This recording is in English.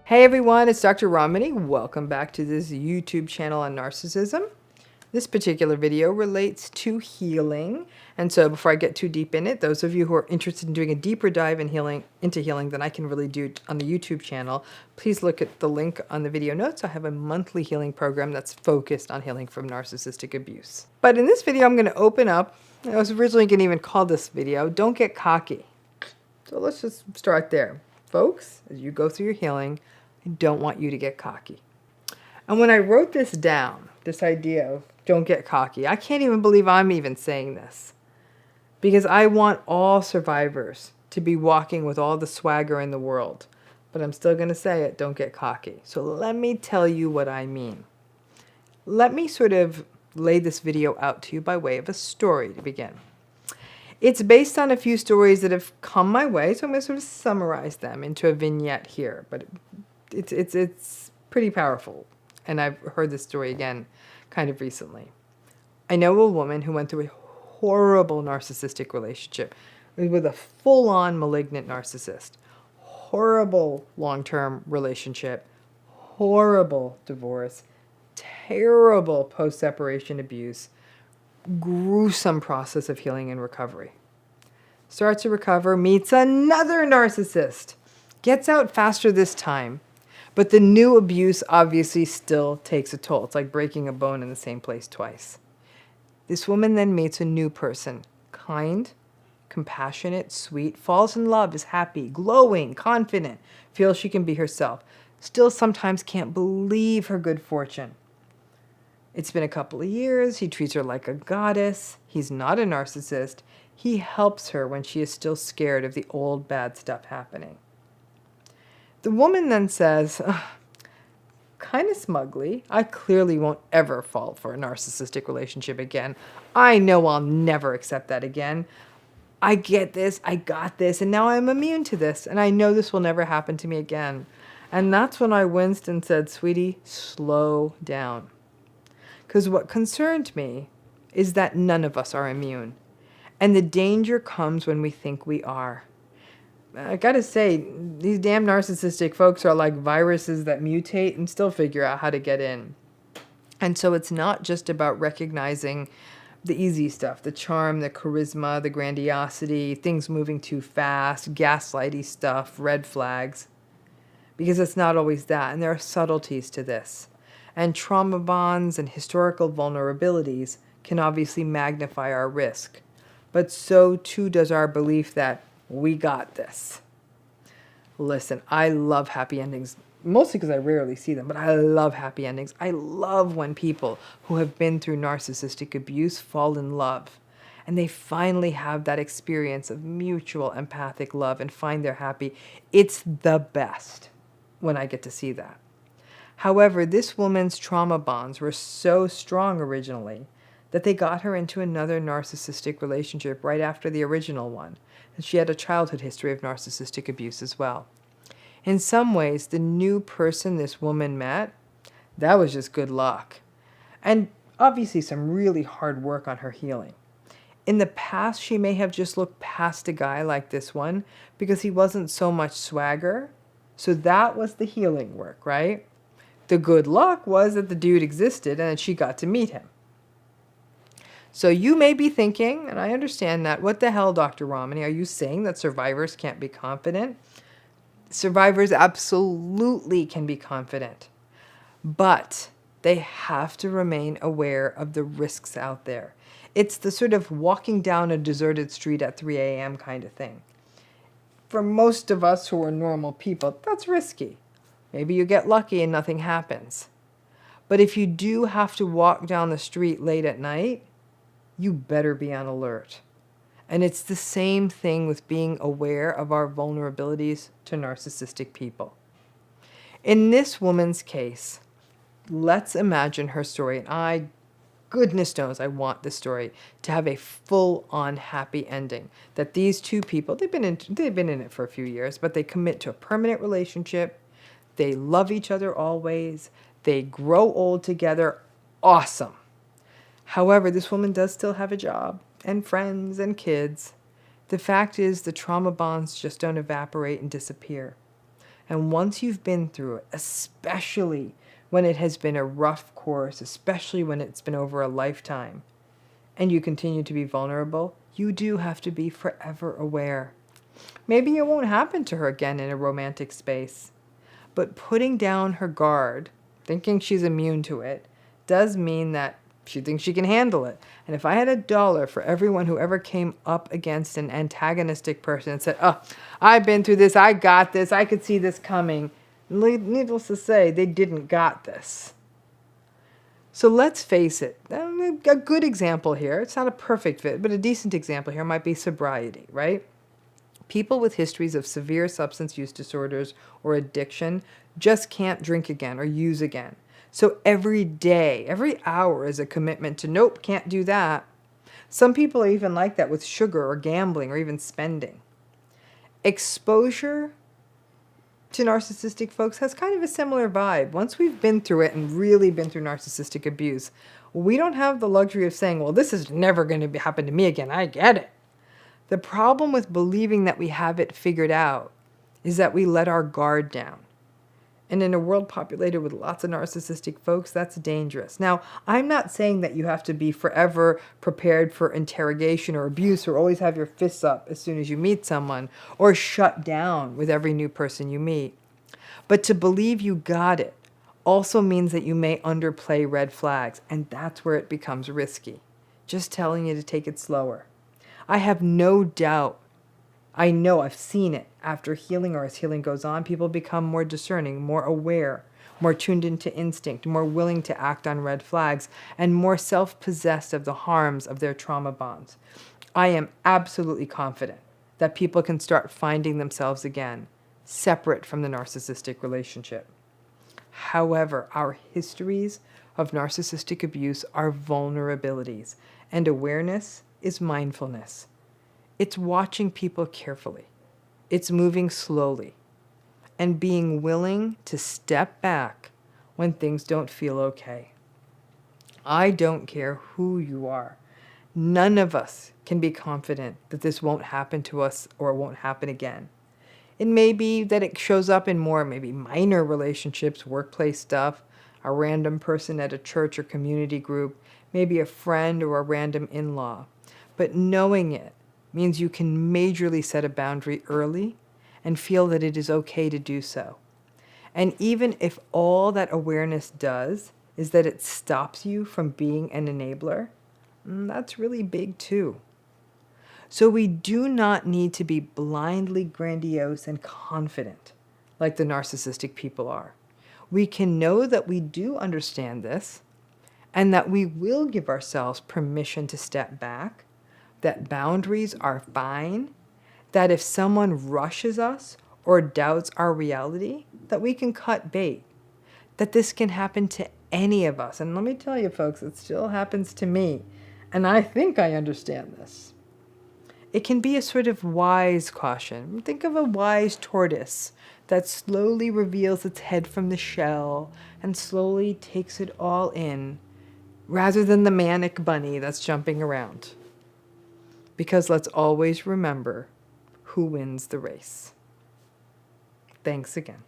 Hey everyone, it's Dr. Ramani. Welcome back to this YouTube channel on narcissism. This particular video relates to healing. And so before I get too deep in it, those of you who are interested in doing a deeper dive in into healing than I can really do on the YouTube channel, please look at the link on the video notes. I have a monthly healing program that's focused on healing from narcissistic abuse. But in this video, I'm going to open up, I was originally going to even call this video, Don't Get Cocky. So let's just start there. Folks, as you go through your healing, I don't want you to get cocky. And when I wrote this down, this idea of don't get cocky, I can't even believe I'm even saying this. Because I want all survivors to be walking with all the swagger in the world. But I'm still going to say it, don't get cocky. So let me tell you what I mean. Let me sort of lay this video out to you by way of a story to begin. It's based on a few stories that have come my way, so I'm going to sort of summarize them into a vignette here. But it's pretty powerful, and I've heard this story again kind of recently. I know a woman who went through a horrible narcissistic relationship with a full-on malignant narcissist. Horrible long-term relationship, horrible divorce, terrible post-separation abuse, gruesome process of healing and recovery. Starts to recover, meets another narcissist, gets out faster this time, but the new abuse obviously still takes a toll. It's like breaking a bone in the same place twice. This woman then meets a new person, kind, compassionate, sweet, falls in love, is happy, glowing, confident, feels she can be herself, still sometimes can't believe her good fortune. It's been a couple of years. He treats her like a goddess. He's not a narcissist. He helps her when she is still scared of the old bad stuff happening. The woman then says, kind of smugly, I clearly won't ever fall for a narcissistic relationship again. I know I'll never accept that again. I get this, I got this, and now I'm immune to this, and I know this will never happen to me again. And that's when I winced and said, sweetie, slow down. Because what concerned me is that none of us are immune. And the danger comes when we think we are. I gotta say, these damn narcissistic folks are like viruses that mutate and still figure out how to get in. And so it's not just about recognizing the easy stuff, the charm, the charisma, the grandiosity, things moving too fast, gaslighty stuff, red flags. Because it's not always that, and there are subtleties to this. And trauma bonds and historical vulnerabilities can obviously magnify our risk. But so too does our belief that we got this. Listen, I love happy endings, mostly because I rarely see them, but I love happy endings. I love when people who have been through narcissistic abuse fall in love. And they finally have that experience of mutual empathic love and find they're happy. It's the best when I get to see that. However, this woman's trauma bonds were so strong originally that they got her into another narcissistic relationship right after the original one. And she had a childhood history of narcissistic abuse as well. In some ways, the new person this woman met, that was just good luck. And obviously some really hard work on her healing. In the past, she may have just looked past a guy like this one because he wasn't so much swagger. So that was the healing work, right? The good luck was that the dude existed and that she got to meet him. So you may be thinking, and I understand that, what the hell, Dr. Ramani, are you saying that survivors can't be confident? Survivors absolutely can be confident, but they have to remain aware of the risks out there. It's the sort of walking down a deserted street at 3 a.m. kind of thing. For most of us who are normal people, that's risky. Maybe you get lucky and nothing happens. But if you do have to walk down the street late at night, you better be on alert. And it's the same thing with being aware of our vulnerabilities to narcissistic people. In this woman's case, let's imagine her story. And goodness knows I want this story to have a full-on happy ending. That these two people, they've been in it for a few years, but they commit to a permanent relationship. They love each other always. They grow old together. Awesome. However, this woman does still have a job and friends and kids. The fact is the trauma bonds just don't evaporate and disappear. And once you've been through it, especially when it has been a rough course, especially when it's been over a lifetime, and you continue to be vulnerable, you do have to be forever aware. Maybe it won't happen to her again in a romantic space, but putting down her guard, thinking she's immune to it, does mean that she thinks she can handle it. And if I had $1 for everyone who ever came up against an antagonistic person and said, oh, I've been through this, I got this, I could see this coming, needless to say, they didn't got this. So let's face it, a good example here, it's not a perfect fit, but a decent example here might be sobriety, right? People with histories of severe substance use disorders or addiction just can't drink again or use again. So every day, every hour is a commitment to, nope, can't do that. Some people are even like that with sugar or gambling or even spending. Exposure to narcissistic folks has kind of a similar vibe. Once we've been through it and really been through narcissistic abuse, we don't have the luxury of saying, well, this is never going to happen to me again. I get it. The problem with believing that we have it figured out is that we let our guard down. And in a world populated with lots of narcissistic folks, that's dangerous. Now, I'm not saying that you have to be forever prepared for interrogation or abuse or always have your fists up as soon as you meet someone or shut down with every new person you meet. But to believe you got it also means that you may underplay red flags, and that's where it becomes risky. Just telling you to take it slower. I have no doubt, I know I've seen it, after healing or as healing goes on, people become more discerning, more aware, more tuned into instinct, more willing to act on red flags, and more self-possessed of the harms of their trauma bonds. I am absolutely confident that people can start finding themselves again, separate from the narcissistic relationship. However, our histories of narcissistic abuse are vulnerabilities, and awareness is mindfulness. It's watching people carefully. It's moving slowly and being willing to step back when things don't feel okay. I don't care who you are. None of us can be confident that this won't happen to us or won't happen again. It may be that it shows up in more maybe minor relationships, workplace stuff, a random person at a church or community group, maybe a friend or a random in-law. But knowing it means you can majorly set a boundary early and feel that it is okay to do so. And even if all that awareness does is that it stops you from being an enabler, that's really big too. So we do not need to be blindly grandiose and confident like the narcissistic people are. We can know that we do understand this and that we will give ourselves permission to step back, that boundaries are fine, that if someone rushes us or doubts our reality, that we can cut bait, that this can happen to any of us. And let me tell you, folks, it still happens to me, and I think I understand this. It can be a sort of wise caution. Think of a wise tortoise that slowly reveals its head from the shell and slowly takes it all in, rather than the manic bunny that's jumping around. Because let's always remember who wins the race. Thanks again.